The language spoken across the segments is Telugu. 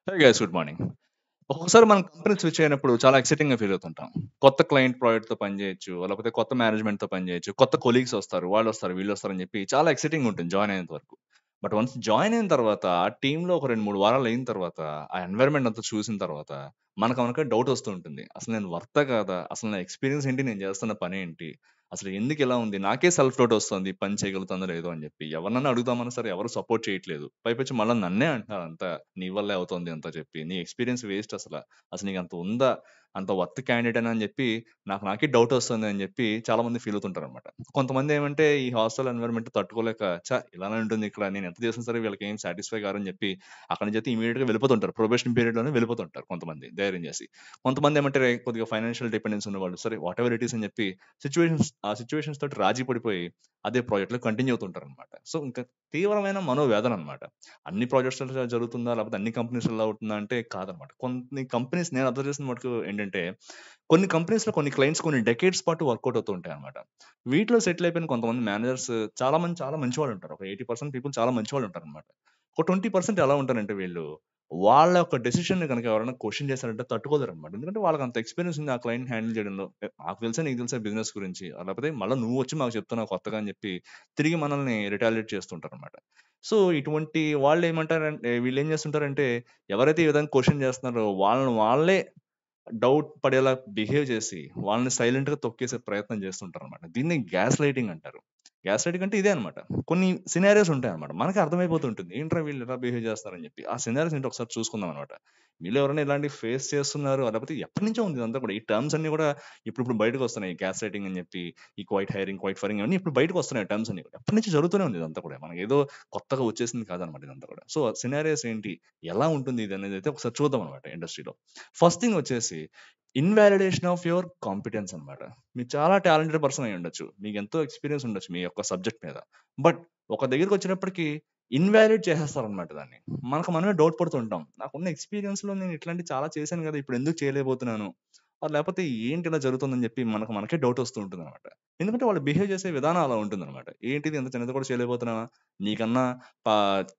Hey guys, good morning. ఒక్కొక్కసారి మనం కంపెనీ స్విచ్ అయినప్పుడు చాలా ఎక్సైటింగ్‌గా ఫీల్ అవుతుంటాం. కొత్త క్లయింట్ ప్రాజెక్ట్‌తో పని చేయొచ్చు, లేకపోతే కొత్త మేనేజ్మెంట్‌తో పని చేయొచ్చు, కొత్త కొలీగ్స్ వస్తారు, వాళ్ళొస్తారు, వీళ్ళొస్తారని చెప్పి చాలా ఎక్సైటింగ్‌గా ఉంటుంది జాయిన్ అయినంత వరకు. బట్ వన్స్ జాయిన్ అయిన తర్వాత ఆ టీమ్‌లో ఒక 2, 3 వారాలు అయిన తర్వాత, ఆ ఎన్వైర్న్‌మెంట్ అంతా చూసిన తర్వాత మనకే డౌట్ వస్తూ ఉంటుంది. అసలు నేను వర్తా కాదా? అసలు నా ఎక్స్‌పీరియన్స్ ఏంటి? నేను చేస్తున్న పనేంటి? అసలు ఎందుకు ఇలా ఉంది? నాకే సెల్ఫ్ డౌట్ వస్తుంది. పని చేయగలుగుతానో లేదో అని చెప్పి. ఎవరినన్నా అడుగుదామన్నా సరే ఎవరు సపోర్ట్ చేయట్లేదు. పైపెచ్చి మళ్ళా నన్నే అంటున్నారు అంతా. నీ వల్లే అవుతుంది అంతా చెప్పి. నీ ఎక్స్‌పీరియన్స్ వేస్ట్ అసల. అసలు నీకంత ఉందా? అంత వర్త్ క్యాండిడేటేనా అని చెప్పి నాకే డౌట్ వస్తుంది అని చెప్పి చాలా మంది ఫీల్ అవుతుంటారనమాట. కొంతమంది ఏమంటే ఈ హాస్టల్ ఎన్విరాన్మెంట్ తట్టుకోలేక ఇలానే ఉంటుంది ఇక్కడ. నేను ఎంత చేసినా సరే వీళ్ళకి ఏం సాటిస్ఫై కారని చెప్పి అక్కడి నుంచి అయితే ఇమీడియట్‌గా వెళ్ళిపోతుంటారు. ప్రొబేషన్ పీరియడ్‌లోనే వెళ్ళిపోతుంటారు కొంతమంది ధైర్యం చేసి. కొంతమంది ఏమంటే కొద్దిగా ఫైనాన్షియల్ డిపెండెన్స్ ఉన్నవాళ్ళు సరే వాటెవర్ ఇట్ ఈస్ అని చెప్పి సిట్యుయేషన్స్ తోటి రాజీ పడిపోయి అదే ప్రాజెక్ట్‌లో కంటిన్యూ అవుతుంటారనమాట. సో, ఇంకా తీవ్రమైన మనోవేదన అనమాట. అన్ని ప్రాజెక్ట్స్‌లో జరుగుతుందా? లేకపోతే అన్ని కంపెనీస్‌లో అవుతుందా అంటే కాదనమాట. కొన్ని కంపెనీస్ నేను అబ్జర్వ్ చేసిన మటుకు ఏంటంటే, కొన్ని కంపెనీస్‌లో కొన్ని క్లయింట్స్ కొన్ని డెకేడ్స్ పాటు వర్కౌట్ అవుతూ ఉంటాయన్నమాట. వీటిలో సెటిల్ అయిపోయిన కొంతమంది మేనేజర్స్ చాలా మంచివాళ్ళుంటారు. ఒక 80% పీపుల్ చాలా మంచివాళ్ళుంటారనమాట. ఒక 20% ఎలా ఉంటారంటే వీళ్ళు, వాళ్ళ యొక్క డెసిషన్‌ని గనక ఎవరైనా క్వెషన్ చేశారంటే తట్టుకోలేరనమాట. ఎందుకంటే వాళ్ళకంత ఎక్స్‌పీరియన్స్ ఉంది ఆ క్లయింట్‌ని హ్యాండిల్ చేయడంలో. నాకు తెలుసా, నీకు తెలుసా బిజినెస్ గురించి. లేకపోతే మళ్ళా నువ్వొచ్చి మాకు చెప్తున్నావు కొత్తగా అని చెప్పి తిరిగి మనల్ని రిటాలియేట్ చేస్తుంటారనమాట. సో, ఇటువంటి వాళ్ళేమంటారంటే వీళ్ళేం చేస్తుంటారంటే, ఎవరైతే ఈ విధంగా క్వెషన్ చేస్తున్నారో వాళ్ళని వాళ్ళే డౌట్ పడేలా బిహేవ్ చేసి, వాళ్ళని సైలెంట్‌గా తొక్కేసే ప్రయత్నం చేస్తుంటారనమాట. దీన్ని గ్యాస్ లైటింగ్ అంటారు. గ్యాస్ లైటింగ్ అంటే ఇదే అనమాట. కొన్ని సినారియోస్ ఉంటాయన్నమాట. మనకే అర్థమైపోతుంటుంది. ఏంట్రా వీళ్ళు ఇలా బిహేవ్ చేస్తున్నారని చెప్పి. ఆ సినారియోస్ ఏంటో ఒకసారి చూసుకుందాం అనమాట. మీలో ఎవరైనా ఇలాంటివి ఫేస్ చేస్తున్నారు, లేకపోతే ఎప్పటినుంచో ఉంది ఇదంతా కూడా. ఈ టర్మ్స్ అన్నీ కూడా ఇప్పుడిప్పుడు బయటకొస్తున్నాయి. గ్యాస్ లైటింగ్ అని చెప్పి, ఈ క్వైట్ హైరింగ్, క్వైట్ ఫైరింగ్ ఇవన్నీ ఇప్పుడు బయటకొస్తున్నాయి టర్మ్స్ అన్నీ కూడా. ఎప్పటినుంచో జరుగుతూనే ఉంది ఇదంతా కూడా. మనకేదో కొత్తగా వచ్చేసింది కాదనమాట ఇదంతా కూడా. సో, సినారియోస్ ఏంటి? ఎలా ఉంటుంది ఇది అనేదైతే ఒకసారి చూద్దాం అనమాట ఇండస్ట్రీలో. ఫస్ట్ థింగ్ వచ్చేసి ఇన్వాలిడేషన్ ఆఫ్ యువర్ కాంపిటెన్స్ అన్నమాట. మీరు చాలా టాలెంటెడ్ పర్సన్ అయి ఉండొచ్చు. మీకెంతో ఎక్స్‌పీరియన్స్ ఉండొచ్చు మీ యొక్క సబ్జెక్ట్ మీద. బట్ ఒక దగ్గరికొచ్చేటప్పటికి ఇన్వాలిడ్ చేసేస్తారన్నమాట దాన్ని. మనకు మనమే డౌట్ పడుతూ ఉంటాం. నాకున్న ఎక్స్‌పీరియన్స్‌లో నేను ఇట్లాంటివి చాలా చేశాను గదా! ఇప్పుడెందుకు చేయలేకపోతున్నాను? లేపోతే ఏంటి ఇలా జరుగుతుందని జెప్పి మనకే డౌట్ వస్తూ ఉంటుందన్నమాట. ఎందుకంటే వాళ్ళు బిహేవ్ చేసే విధానం అలా ఉంటుందన్నమాట. ఏంటిది ఇంత చిన్నది కూడా చేయలేకపోతున్నావా? నీకన్నా పా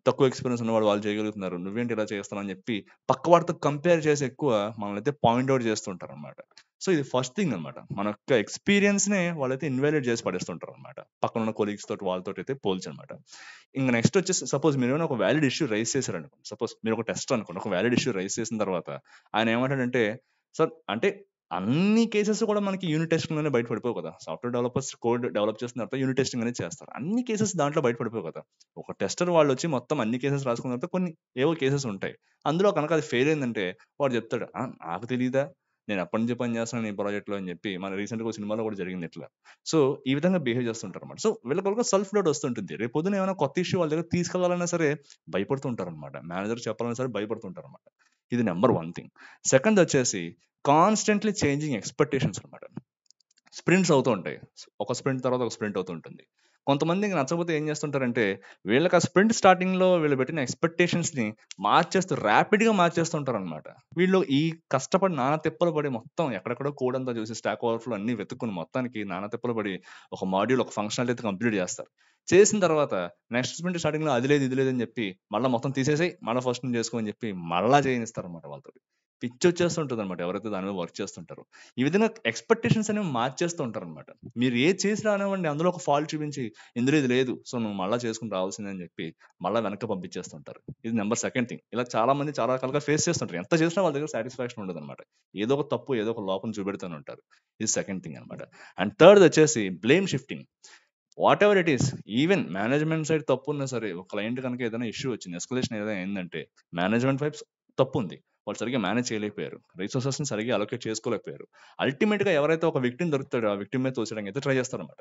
తక్కువ ఎక్స్‌పీరియన్స్ ఉన్నవాళ్ళు వాళ్ళు చేయగలుగుతున్నారు. నువ్వేంటి ఇలా చేస్తున్నావు అని జెప్పి పక్క వాడితో కంపేర్ చేసి ఎక్కువ మనల్నయితే పాయింట్ ఔట్ చేస్తుంటారనమాట. సో, ఇది ఫస్ట్ థింగ్ అనమాట. మన యొక్క ఎక్స్‌పీరియన్స్‌నే వాళ్ళైతే ఇన్వాలిడ్ చేసి పడేస్తుంటారనమాట. పక్కనున్న కొలీగ్స్ తోటి వాళ్ళతోటైతే పోల్చనమాట. ఇంక నెక్స్ట్ వచ్చేసి సపోజ్ మీరేమైనా ఒక వాలిడ్ ఇష్యూ రైజ్ చేశారనుకోండి. సపోజ్ మీరొక టెస్టర్ అనుకోండి. ఒక వాలిడ్ ఇష్యూ రైజ్ చేసిన తర్వాత ఆయన ఏమంటాడంటే, సార్ అంటే అన్ని కేసెస్ కూడా మనకి యూనిట్ టెస్టింగ్‌లోనే బయట పడిపోవు కదా! సాఫ్ట్‌వేర్ డెవలపర్స్ కోడ్ డెవలప్ చేసిన తర్వాత యూనిట్ టెస్టింగ్ అనేది చేస్తారు. అన్ని కేసెస్ దాంట్లో బయట పడిపోవు కదా! ఒక టెస్టర్ వాళ్ళొచ్చి మొత్తం అన్ని కేసెస్ రాసుకున్న తర్వాత కొన్ని ఏవో కేసెస్ ఉంటాయి. అందులో కనుక అది ఫెయిల్ అయిందంటే వాడు చెప్తాడు. నాకు తెలీదా? నేను ఎప్పటి నుంచో పని చేస్తున్నాను ఈ ప్రాజెక్ట్‌లో అని చెప్పి. మన రీసెంట్‌గా ఒక సినిమాలో కూడా జరిగింది ఇట్లా. సో, ఈ విధంగా బిహేవ్ చేస్తుంటారన్నమాట. సో, వీళ్ళకొక సెల్ఫ్ డౌట్ వస్తుంటుంది. రేపొద్దున ఏమైనా కొత్త ఇష్యూ వాళ్ళ దగ్గరికి తీసుకెళ్లాలన్నా సరే భయపడుతూ ఉంటారన్నమాట. మేనేజర్‌కి చెప్పాలన్నా సరే భయపడుతుంటారన్నమాట. ఇది నంబర్ 1 థింగ్. సెకండొచ్చేసి కాన్స్టెంట్‌లీ చేంజింగ్ ఎక్స్‌పెక్టేషన్స్ అన్నమాట. స్ప్రింట్స్ అవుతూ ఉంటాయి. ఒక స్ప్రింట్ తర్వాత ఒక స్ప్రింట్ అవుతూ ఉంటుంది. కొంతమందికి నచ్చకపోతే ఏం చేస్తుంటారంటే, వీళ్ళకి ఆ స్ప్రింట్ స్టార్టింగ్‌లో వీళ్ళు పెట్టిన ఎక్స్‌పెక్టేషన్స్‌ని ర్యాపిడ్‌గా మార్చేస్తుంటారనమాట. వీళ్ళు ఈ కష్టపడి నానా తిప్పలు పడి మొత్తం ఎక్కడెక్కడో కోడ్ అంతా చూసి స్టాక్ ఓవర్‌ఫ్లో అన్నీ వెతుక్కొని మొత్తానికి నానా తిప్పలు పడి ఒక మాడ్యూల్, ఒక ఫంక్షనాలిటీ అయితే కంప్లీట్ చేస్తారు. చేసిన తర్వాత నెక్స్ట్ స్ప్రింట్ స్టార్టింగ్‌లో అది లేదు, ఇది లేదని చెప్పి మళ్ళా మొత్తం తీసేసేయి, మళ్ళా ఫస్ట్ నుంచి చేసుకో అని చెప్పి మళ్ళా చేయనిస్తారనమాట వాళ్ళతోటి. పిచ్చొచ్చేస్తుంటదనమాట ఎవరైతే దాని మీద వర్క్ చేస్తుంటారో. ఈ విధంగా ఎక్స్‌పెక్టేషన్స్ అనేవి మార్చేస్తూ ఉంటారనమాట. మీరు ఏది చేసి రానివ్వండి అందులో ఒక ఫాల్ట్ చూపించి, ఇందులో ఇది లేదు. సో, నువ్వు మళ్ళా చేసుకొని రావాల్సిందే అని చెప్పి, మళ్ళా వెనక్కి పంపించేస్తుంటారు. ఇది నంబర్ సెకండ్ థింగ్. ఇలా చాలా మంది చాలా రకాలుగా ఫేస్ చేస్తుంటారు. ఎంత చేసినా వాళ్ళ దగ్గర సాటిస్ఫాక్షన్ ఉండదనమాట. ఏదో ఒక తప్పు, ఏదో ఒక లోపం చూపెడుతూనే ఉంటారు. ఇది సెకండ్ థింగ్ అనమాట. అండ్ థర్డ్‌దొచ్చేసి blame shifting. Whatever it is, even management side తప్పున్నా సరే, ఒక క్లయింట్ గనుక ఏదైనా ఇష్యూ వచ్చింది, ఎస్కలేషన్ ఏదైనా అయిందంటే, మేనేజ్మెంట్ వైపు తప్పుంది. వాళ్ళు సరిగ్గా మేనేజ్ చేయలేకపోయారు. రిసోర్సెస్‌ని సరిగ్గా అలొకేట్ చేసుకోలేకపోయారు. అల్టిమేట్‌గా ఎవరైతే ఒక విక్టిమ్ దొరుకుతాడో, ఆ విక్టిమ్ మీద తోసేయడానికి అయితే ట్రై చేస్తారనమాట.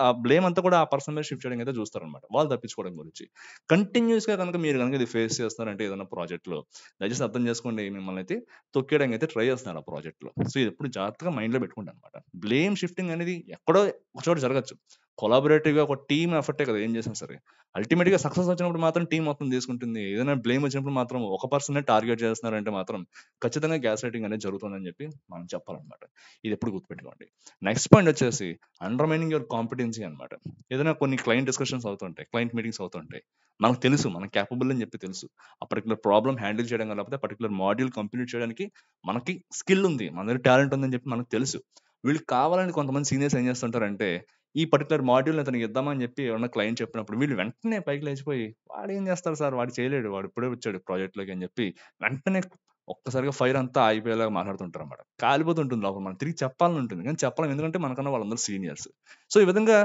ఆ బ్లేమ్ అంతా కూడా ఆ పర్సన్ మీద షిఫ్ట్ చేయడానికి అయితే చూస్తారనమాట. వాళ్ళు తప్పించుకోవడం గురించి. కంటిన్యూయస్‌గా మీరు గనుక ఇది ఫేస్ చేస్తున్నారంటే ఏదైనా ప్రాజెక్ట్‌లో, దయచేసి అర్థం చేసుకోండి, మిమ్మల్ని అయితే తొక్కేయడానికి అయితే ట్రై చేస్తున్నారు ఆ ప్రాజెక్ట్‌లో. సో, ఇది ఎప్పుడు జాగ్రత్తగా మైండ్‌లో పెట్టుకోండి అనమాట. బ్లేమ్ షిఫ్టింగ్ అనేది ఎక్కడో ఒక చోట జరగొచ్చు. కొలాబరేటివ్‌గా ఒక టీమ్ ఎఫర్టే కదా ఏం చేసినా సరే. అల్టిమేట్‌గా సక్సెస్ వచ్చినప్పుడు మాత్రం టీమ్ మొత్తం తీసుకుంటుంది. ఏదైనా బ్లేమ్ వచ్చినప్పుడు మాత్రం ఒక పర్సన్‌నే టార్గెట్ చేస్తున్నారంటే మాత్రం ఖచ్చితంగా గ్యాస్ రైటింగ్ అనేది జరుగుతుందని చెప్పి మనం చెప్పాలన్నమాట. ఇది ఎప్పుడు గుర్తుపెట్టుకోండి. నెక్స్ట్ పాయింట్ వచ్చేసి అండర్మైనింగ్ యువర్ కాంపిటెన్సీ అన్నమాట. ఏదైనా కొన్ని క్లయింట్ డిస్కషన్స్ అవుతుంటాయి. క్లయింట్ మీటింగ్స్ అవుతుంటాయి. మనకు తెలుసు మనం కేపబుల్ అని చెప్పి తెలుసు. ఆ పర్టిక్యులర్ ప్రాబ్లమ్ హ్యాండిల్ చేయడం గాని, లేకపోతే పర్టిక్యులర్ మాడ్యూల్ కంప్లీట్ చేయడానికి మనకి స్కిల్ ఉంది. మన దగ్గర టాలెంట్ ఉందని చెప్పి మనకు తెలుసు. వీళ్ళకి కావాలని కొంతమంది సీనియర్స్ ఏం చేస్తుంటారంటే ఈ పర్టిక్యులర్ మాడ్యూల్ అతనికి ఇద్దామని చెప్పి ఎవరన్నా క్లయింట్ చెప్పినప్పుడు వీళ్ళు వెంటనే పైకి లేచిపోయి వాడేం చేస్తారు సార్ వాడు చేయలేడు వాడు ఇప్పుడే వచ్చాడు ప్రాజెక్ట్లోకి అని చెప్పి వెంటనే ఒక్కసారిగా ఫైర్ అంతా ఆగిపోయేలాగా మాట్లాడుతుంటారు అనమాట. కాలిపోతుంటుంది లోపల మనం తిరిగి చెప్పాలని ఉంటుంది కానీ చెప్పలేం ఎందుకంటే మనకన్నా వాళ్ళందరూ సీనియర్స్. సో ఈ విధంగా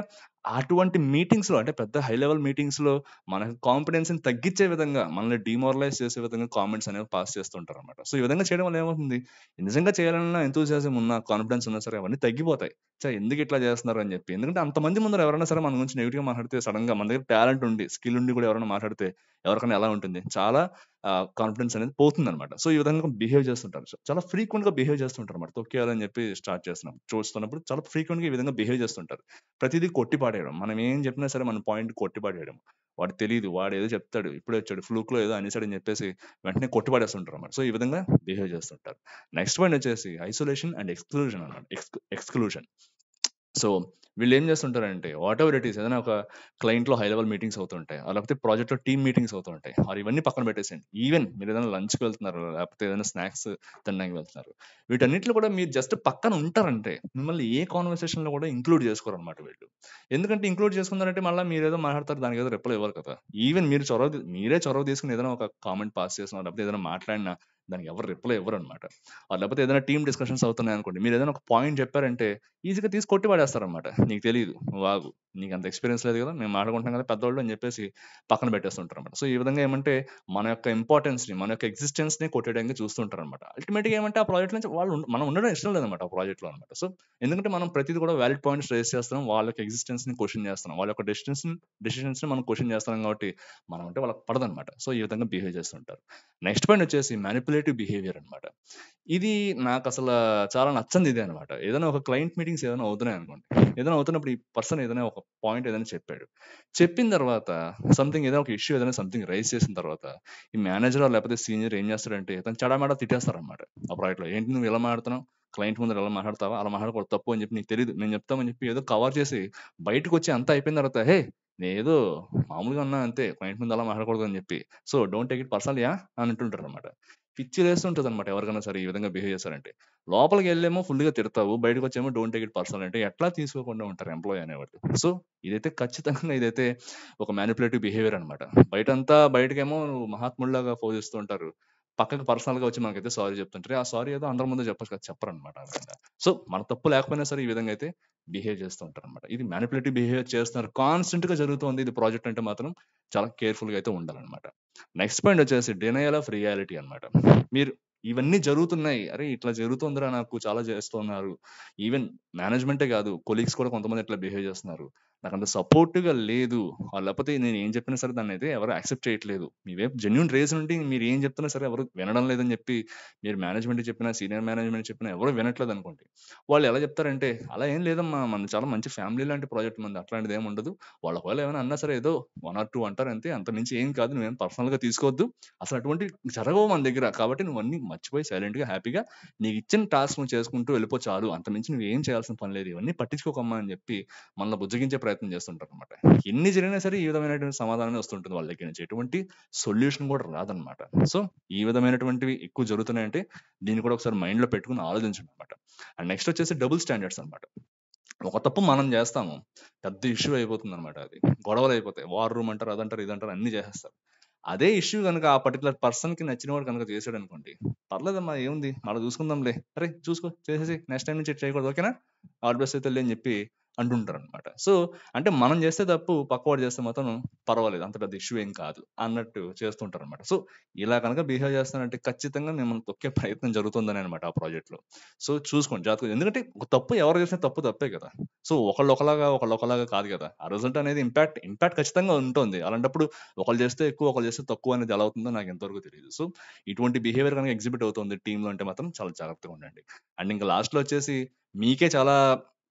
అటువంటి మీటింగ్స్ లో అంటే పెద్ద హై లెవెల్ మీటింగ్స్ లో మన కాన్ఫిడెన్స్ తగ్గించే విధంగా మనల్ని డిమోరలైజ్ చేసే విధంగా కామెంట్స్ అనేవి పాస్ చేస్తుంటారు అనమాట. సో ఈ విధంగా చేయడం వల్ల ఏమవుతుంది నిజంగా చేయాలన్నా ఎంతూసియాజం ఉన్నా కాన్ఫిడెన్స్ ఉన్నా సరే అవన్నీ తగ్గిపోతాయి. ఎందుకు ఇట్లా చేస్తున్నారు అని చెప్పి. ఎందుకంటే అంతమంది ముందర ఎవరైనా సరే మన గురించి నెగిటివ్‌గా మాట్లాడితే సడెన్‌గా మన దగ్గర టాలెంట్ ఉండి, స్కిల్ ఉండి కూడా ఎవరైనా మాట్లాడితే ఎవరికైనా ఎలా ఉంటుంది? చాలా కాన్ఫిడెన్స్ అనేది పోతుందన్నమాట. సో, ఈ విధంగా బిహేవ్ చేస్తుంటారు. చాలా ఫ్రీక్వెంట్‌గా బిహేవ్ చేస్తుంటారన్నమాట. తొక్కేయాలని చెప్పి స్టార్ట్ చేస్తున్నాం. చూస్తున్నప్పుడు చాలా ఫ్రీక్వెంట్‌గా ఈ విధంగా బిహేవ్ చేస్తుంటారు. ప్రతిదీ కొట్టి పాడేయడం. మనం ఏం చెప్పినా సరే మన పాయింట్ కొట్టి పాడేయడం. వాడికి తెలీదు. వాడేదో చెప్తాడు. ఇప్పుడే వచ్చాడు. ఫ్లూక్‌లో ఏదో అనేసాడని చెప్పేసి వెంటనే కొట్టి పడేస్తుంటారన్నమాట. సో, ఈ విధంగా బిహేవ్ చేస్తుంటారు. నెక్స్ట్ పాయింట్ వచ్చేసి ఐసోలేషన్ అండ్ ఎక్స్‌క్లూజన్ అన్నమాట. ఎక్స్‌క్లూజన్. సో, వీళ్ళేం చేస్తుంటారంటే వాటెవర్ ఇట్ ఈస్ ఏదైనా ఒక క్లయింట్‌లో హై లెవెల్ మీటింగ్స్ అవుతుంటాయి. లేకపోతే ప్రాజెక్ట్‌లో టీమ్ మీటింగ్స్ అవుతుంటాయి. ఇవన్నీ పక్కన పెట్టేసేయండి. ఈవెన్ మీరేదైనా లంచ్‌కి వెళ్తున్నారు, లేకపోతే ఏదైనా స్నాక్స్ తినడానికి వెళ్తున్నారు. వీటన్నిటిలో కూడా మీరు జస్ట్ పక్కన ఉంటారంటే, మిమ్మల్ని ఏ కాన్వర్సేషన్‌లో కూడా ఇంక్లూడ్ చేసుకోరనమాట వీళ్ళు. ఎందుకంటే ఇంక్లూడ్ చేసుకున్నారంటే మళ్ళా మీరేదో మాట్లాడతారు, దానికేదో రిప్లై ఇవ్వాలి కదా! ఈవెన్ మీరే చొరవ తీసుకొని ఏదైనా ఒక కామెంట్ పాస్ చేసినా, లేకపోతే ఏదైనా మాట్లాడినా దానికి ఎవరు రిప్లై ఇవ్వరనమాట. లేకపోతే ఏదైనా టీమ్ డిస్కషన్స్ అవుతున్నాయనుకోండి, మీరేదైనా ఒక పాయింట్ చెప్పారంటే ఈజీగా తీసి కొట్టి పడేస్తారనమాట. నీకు తెలీదు. నువ్వు ఆగు. నీకంత ఎక్స్‌పీరియన్స్ లేదు గదా! మేము మాట్లాడుకుంటున్నాం గదా పెద్దోళ్ళు అని జెప్పేసి పక్కన పెట్టేస్తుంటారనమాట. సో, ఈ విధంగా ఏమంటే మన యొక్క ఇంపార్టెన్స్‌ని, మన యొక్క ఎగ్జిస్టెన్స్‌ని కొట్టేయడానికి చూస్తూ ఉంటారనమాట. అల్టిమేట్‌గా ఏమంటే ఆ ప్రాజెక్ట్ నుంచి మనం ఉండడం ఇష్టం లేదనమాట ఆ ప్రాజెక్ట్‌లో అనమాట. సో, ఎందుకంటే మనం ప్రతీది కూడా వాలిడ్ పాయింట్స్ రైజ్ చేస్తున్నాం. వాళ్ళ యొక్క ఎగ్జిస్టెన్స్‌ని క్వెషన్ చేస్తున్నాం. వాళ్ళ యొక్క డెసిషన్స్‌ని మనం క్వెషన్ చేస్తున్నాం కాబట్టి మనం అంటే వాళ్ళకి పడదనమాట. సో, ఈ విధంగా బిహేవ్ చేస్తుంటారు. నెక్స్ట్ పాయింట్ వచ్చేసి మానిప్యులేటివ్ బిహేవియర్ అనమాట. ఇది నాకసల చాలా నచ్చనిది ఇదే అనమాట. ఏదైనా ఒక క్లయింట్ మీటింగ్స్ ఏదైనా అవుతున్నాయనుకోండి. ఏదైనా అవుతున్నప్పుడు ఈ పర్సన్ ఏదైనా ఒక పాయింట్ ఏదైనా చెప్పాడు. చెప్పిన తర్వాత ఏదైనా ఒక ఇష్యూ ఏదైనా రైజ్ చేసిన తర్వాత ఈ మేనేజర్ లేకపోతే సీనియర్ ఏం చేస్తాడంటే తను చెడామేడా తిట్టేస్తారనమాట. ఆ ప్రాజెక్ట్‌లో. "ఏంటి నువ్వు ఇలా మాట్లాడుతున్నావు? క్లయింట్ ముందర ఇలా మాట్లాడతావా? అలా మాట్లాడకూడదు తప్పు అని చెప్పి నీకు తెలీదు. మేము చెప్తామని" చెప్పి ఏదో కవర్ చేసి బయటకొచ్చి అంతా అయిపోయిన తర్వాత "హే! నేనేదో మామూలుగా అన్నా అంతే. క్లయింట్ ముందు అలా మాట్లాడకూడదు" అని చెప్పి. So, don't take it personal yeah! అని అంటుంటారనమాట. పిచ్చిలేస్తుంటదనమాట ఎవరికైనా సరే ఈ విధంగా బిహేవ్ చేశారంటే. లోపలికెళ్ళేమో ఫుల్‌గా తిడతావు. బయటకొచ్చేమో డోంట్ టేక్ ఇట్ పర్సనల్ అంటే ఎట్లా తీసుకోకుండా ఉంటారు ఎంప్లాయీ అనేవాళ్ళు. సో, ఇదైతే ఖచ్చితంగా ఇదైతే ఒక మానిప్యులేటివ్ బిహేవియర్ అనమాట. బయటకేమో నువ్వు మహాత్ముడిలాగా పోజిస్తూ ఉంటారు. పక్కకి పర్సనల్‌గా వచ్చి మనకైతే సారీ చెప్తుంటారు. ఆ సారీ ఏదో అందరి ముందు చెప్పొచ్చు కదా! చెప్పరనమాట ఆ విధంగా. సో, మన తప్పు లేకపోయినా సరే ఈ విధంగా అయితే బిహేవ్ చేస్తూ ఉంటారనమాట. ఇది మానిప్యులేటివ్ బిహేవియర్ చేస్తున్నారు. కాన్స్టెంట్‌గా జరుగుతోంది ఇది ప్రాజెక్ట్ అంటే మాత్రం చాలా కేర్‌ఫుల్‌గా అయితే ఉండాలనమాట. నెక్స్ట్ పాయింట్ వచ్చేసి డినయల్ ఆఫ్ రియాలిటీ అన్నమాట. మీరు ఇవన్నీ జరుగుతున్నాయి. అరే! ఇట్లా జరుగుతోందిరా నాకు చాలా చేస్తున్నారు. ఈవెన్ మేనేజ్‌మెంటే కాదు కొలీగ్స్ కూడా కొంతమంది ఇట్లా బిహేవ్ చేస్తున్నారు. నాకంత సపోర్టివ్‌గా లేదు. లేకపోతే నేను ఏం చెప్పినా సరే దాన్నయితే ఎవరు యాక్సెప్ట్ చేయట్లేదు. మీ వైపు జెన్యూన్ రీజన్ ఉండి మీరు ఏం చెప్తున్నా సరే ఎవరు వినడం లేదని చెప్పి మీరు మేనేజ్‌మెంట్‌కి చెప్పినా, సీనియర్ మేనేజ్‌మెంట్‌కి చెప్పినా ఎవరు వినట్లేదనుకోండి. వాళ్ళు ఎలా చెప్తారంటే, "అలా ఏం లేదమ్మా మనది చాలా మంచి ఫ్యామిలీ లాంటి ప్రాజెక్ట్ మనది. అట్లాంటిదేమి ఉండదు. వాళ్ళు ఒకవేళ ఏమైనా అన్నా సరే ఏదో 1 ఆర్ 2 అంటారు అంతే. అంతకు మించి ఏం కాదు. నువ్వేం పర్సనల్‌గా తీసుకోవద్దు. అసలు అటువంటివి జరగవు మన దగ్గర. కాబట్టి నువ్వన్నీ మర్చిపోయి సైలెంట్‌గా, హ్యాపీగా నీకిచ్చిన టాస్క్ నువ్వు చేసుకుంటూ వెళ్ళిపో చాలు. అంతకు మించి నువ్వేం చేయాల్సిన పని లేదు. ఇవన్నీ పట్టించుకోకమ్మా" అని చెప్పి మనల్ని బుజ్జగించే ప్రయత్నం చేస్తుంటారనమాట. ఎన్ని జరిగినా సరే ఈ విధమైనటువంటి సమాధానమే వస్తుంటుంది వాళ్ళ దగ్గర నుంచి. ఎటువంటి సొల్యూషన్ కూడా రాదనమాట. సో, ఈ విధమైనటువంటివి ఎక్కువ జరుగుతున్నాయంటే దీన్ని కూడా ఒకసారి మైండ్‌లో పెట్టుకొని ఆలోచించండనమాట. అండ్ నెక్స్ట్ వచ్చేసి డబుల్ స్టాండర్డ్స్ అనమాట. ఒక తప్పు మనం చేస్తాము. పెద్ద ఇష్యూ అయిపోతుందనమాట అది. గొడవలయిపోతాయి. వార్ రూమ్ అంటారు, అదంటారు, ఇదంటారు అన్నీ చేసేస్తారు. అదే ఇష్యూ గనుక ఆ పర్టిక్యులర్ పర్సన్‌కి నచ్చినవాడు గనుక చేసాడనుకోండి, "పర్లేదమ్మా ఏముంది మళ్ళా చూసుకుందాంలే. అరేయ్! చూసుకో చేసేసేయి. నెక్స్ట్ టైమ్ నుంచి ఇటు చేయకూడదు. ఓకేనా? ఆల్ ది బెస్ట్ అయితే" అని చెప్పి అంటుంటారనమాట. సో, అంటే మనం చేస్తే తప్పు పక్కవాడు చేస్తే మాత్రం పర్వాలేదు. అంత పెద్ద ఇష్యూ ఏం కాదు అన్నట్టు చేస్తుంటారనమాట. సో, ఇలా కనుక బిహేవ్ చేస్తున్నారంటే ఖచ్చితంగా మిమ్మల్ని తొక్కే ప్రయత్నం జరుగుతుందనే అనమాట ఆ ప్రాజెక్ట్‌లో. సో, చూసుకోండి జాగ్రత్తగా. ఎందుకంటే ఒక తప్పు ఎవరు చేసినా తప్పు తప్పే కదా! సో, ఒకళ్ళు ఒకలాగా కాదు కదా! ఆ రిజల్ట్ అనేది ఇంపాక్ట్ ఖచ్చితంగా ఉంటుంది. అలాంటప్పుడు ఒకళ్ళు చేస్తే ఎక్కువ, ఒకళ్ళు చేస్తే తక్కువ అనేది ఎలా అవుతుందో నాకు ఇంతవరకు తెలీదు. సో, ఇటువంటి బిహేవియర్ గనుక ఎగ్జిబిట్ అవుతుంది టీమ్‌లో అంటే మాత్రం చాలా జాగ్రత్తగా ఉండండి. అండ్ ఇంకా లాస్ట్‌లో వచ్చేసి మీకే చాలా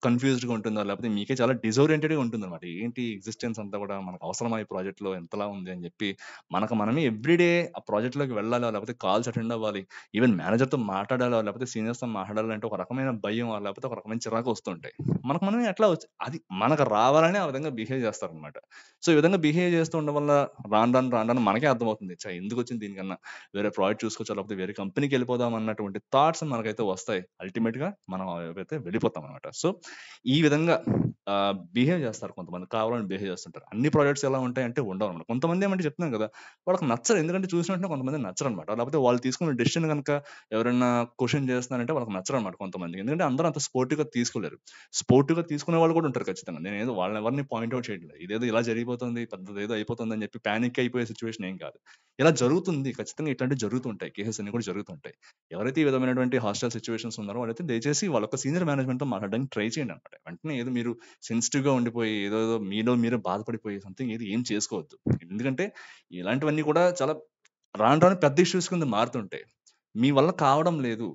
కన్‌ఫ్యూజ్డ్‌గా ఉంటుందో, లేకపోతే మీకే చాలా డిసోరియంటెడ్‌గా ఉంటుందన్నమాట. ఏంటి ఎగ్జిస్టెన్స్ అంతా కూడా మనకు అవసరమా ఈ ప్రాజెక్ట్‌లో ఎంతలా ఉంది అని చెప్పి, మనకు మనమే ఎవ్రీడే ఆ ప్రాజెక్ట్‌లోకి వెళ్ళాలా, లేకపోతే కాల్స్ అటెండ్ అవ్వాలి. ఈవెన్ మేనేజర్‌తో మాట్లాడాలా, లేకపోతే సీనియర్స్‌తో మాట్లాడాలంటే ఒక రకమైన భయం, లేకపోతే ఒక రకమైన చిరాకు వస్తుంటాయి. మనకు మనమే ఎట్లా అది మనకు రావాలని ఆ విధంగా బిహేవ్ చేస్తారనమాట. సో, ఈ విధంగా బిహేవ్ చేస్తూ ఉండడం వల్ల రాను రాను మనకే అర్థమవుతుంది. ఎందుకొచ్చింది దీనికన్నా వేరే ప్రాజెక్ట్ చూసుకోవచ్చా, లేకపోతే వేరే కంపెనీకి వెళ్ళిపోదాం అన్నటువంటి థాట్స్ మనకైతే వస్తాయి. అల్టిమేట్‌గా మనం అయితే వెళ్ళిపోతాం అనమాట. సో, ఈ విధంగా బిహేవ్ చేస్తారు కొంతమంది. కావాలని బిహేవ్ చేస్తుంటారు. అన్ని ప్రాజెక్ట్స్ ఎలా ఉంటాయంటే ఉండవనమాట. కొంతమంది ఏమంటే చెప్తున్నాను కదా! వాళ్ళకి నచ్చరు. ఎందుకంటే చూసిన వెంటనే కొంతమందికి నచ్చరనమాట. లేకపోతే వాళ్ళు తీసుకున్న డెసిషన్ గనుక ఎవరైనా క్వెషన్ చేస్తున్నారంటే వాళ్ళకి నచ్చరనమాట కొంతమందికి. ఎందుకంటే అందరూ అంత స్పోర్టివ్‌గా తీసుకోలేరు. స్పోర్టివ్‌గా తీసుకునే వాళ్ళు కూడా ఉంటారు ఖచ్చితంగా. నేనేదో వాళ్ళనెవరిని పాయింట్ ఔట్ చేయట్లేదు. ఇదేదో ఇలా జరిగిపోతుంది, పెద్దదేదో అయిపోతుందని చెప్పి పానిక్ అయిపోయే సిట్యుయేషన్ ఏం కాదు. ఇలా జరుగుతుంది. ఖచ్చితంగా ఇట్లాంటివి జరుగుతుంటాయి. కేసెస్ అన్ని కూడా జరుగుతుంటాయి. ఎవరైతే ఈ విధమైనటువంటి హాస్టల్ సిట్యుయేషన్స్ ఉన్నారో వాళ్ళైతే దయచేసి వాళ్ళ యొక్క సీనియర్ మేనేజ్‌మెంట్‌తో మాట్లాడడానికి ట్రై చేయండనమాట. వెంటనే ఏదో మీరు సెన్సిటివ్‌గా ఉండిపోయి ఏదేదో మీలో మీరే బాధపడిపోయి సంథింగ్ ఏది ఏం చేసుకోవద్దు. ఎందుకంటే ఇలాంటివన్నీ కూడా చాలా రాను రాను పెద్ద ఇష్యూస్ కింద మారుతుంటాయి. మీ వల్ల కావడం లేదు.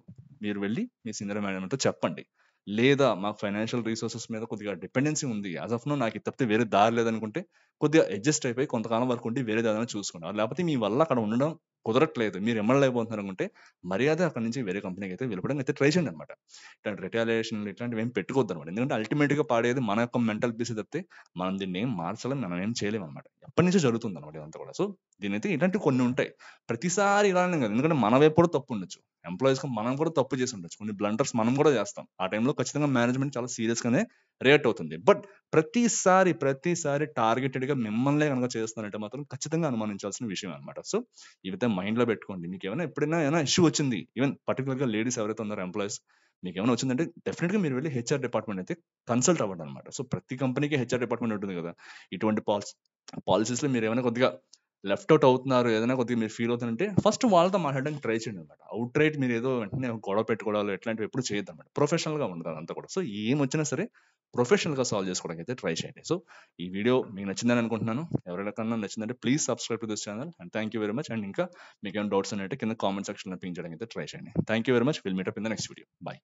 మీరు వెళ్లి మీ సీనియర్ మేనేజ్‌మెంట్‌తో చెప్పండి. లేదా మాకు ఫైనాన్షియల్ రిసోర్సెస్ మీద కొద్దిగా డిపెండెన్సీ ఉంది. యాస్ ఆఫ్ నౌ నాకు ఇది తప్పితే వేరే దారి లేదనుకుంటే కొద్దిగా అడ్జస్ట్ అయిపోయి కొంతకాలం వరకు ఉండి వేరే దారిని చూసుకోండి. లేకపోతే మీ వల్ల అక్కడ ఉండడం కుదరట్లేదు. మీరు ఎమ్మడలేకపోతున్నారనుకుంటే మర్యాద అక్కడి నుంచి వేరే కంపెనీకి అయితే వెళ్ళిపోవడానికి అయితే ట్రై చేయండనమాట. ఇట్లాంటి రిటాలియేషన్‌లు ఇట్లాంటివి ఏమి పెట్టుకోవద్దనమాట. ఎందుకంటే అల్టిమేట్‌గా పాడేది మన యొక్క మెంటల్ పీసే తప్పితే మనం దీన్ని ఏం మార్చలేం. మనం ఏం చేయలేమనమాట. ఎప్పటినుంచో జరుగుతుందనమాట ఇదంతా కూడా. సో, దీనైతే ఇలాంటివి కొన్ని ఉంటాయి. ప్రతిసారి ఇలానే కాదు. ఎందుకంటే మన వైపు కూడా తప్పు ఉండొచ్చు. ఎంప్లాయీస్‌గా మనం కూడా తప్పు చేసి ఉండొచ్చు. కొన్ని బ్లండర్స్ మనం కూడా చేస్తాం. ఆ టైంలో ఖచ్చితంగా మేనేజ్‌మెంట్ చాలా సీరియస్‌గానే రియాక్ట్ అవుతుంది. బట్ ప్రతిసారి టార్గెటెడ్‌గా మిమ్మల్నే గనక చేస్తున్నారంటే మాత్రం ఖచ్చితంగా అనుమానించాల్సిన విషయం అన్నమాట. సో, ఇవైతే మైండ్‌లో పెట్టుకోండి. మీకేమైనా ఎప్పుడైనా ఇష్యూ వచ్చింది. ఈవెన్ పర్టిక్యులర్‌గా లేడీస్ ఎవరైతే ఉన్నారో ఎంప్లాయీస్ మీకేమైనా వచ్చిందంటే డెఫినిట్‌గా మీరు వెళ్లి హెచ్ఆర్ డిపార్ట్‌మెంట్ అయితే కన్సల్ట్ అవ్వండి అన్నమాట. సో, ప్రతి కంపెనీకి హెచ్ఆర్ డిపార్ట్‌మెంట్ ఉంటుంది కదా! ఇటువంటి పాలిసీస్‌లో మీరేమైనా కొద్దిగా లెఫ్ట్ ఔట్ అవుతున్నారు. ఏదైనా కొద్దిగా మీరు ఫీల్ అవుతున్నారంటే ఫస్ట్ వాళ్ళతో మాట్లాడడానికి ట్రై చేయండన్నమాట. ఔట్‌రైట్ మీరేదో వెంటనే వెంటనే పెట్టుకోవడాలు ఇట్లాంటివి ఎప్పుడు చేయొద్దన్నమాట. ప్రొఫెషనల్‌గా ఉండాలి అదంతా కూడా. సో, ఏమొచ్చినా సరే ప్రొఫెషనల్‌గా సాల్వ్ చేసుకోవడానికి అయితే ట్రై చేయండి. సో, ఈ వీడియో మీకు నచ్చిందని అనుకుంటున్నాను. ఎవరికన్నా నచ్చిందంటే please subscribe to this channel and thank you very much. And ఇంకా మీకేమైనా డౌట్స్ ఉన్నాయంటే కింద కామెంట్ సెక్షన్‌లో పింగ్ చేయడానికి అయితే ట్రై చేయండి. Thank you very much. Will meet up in the next video. By.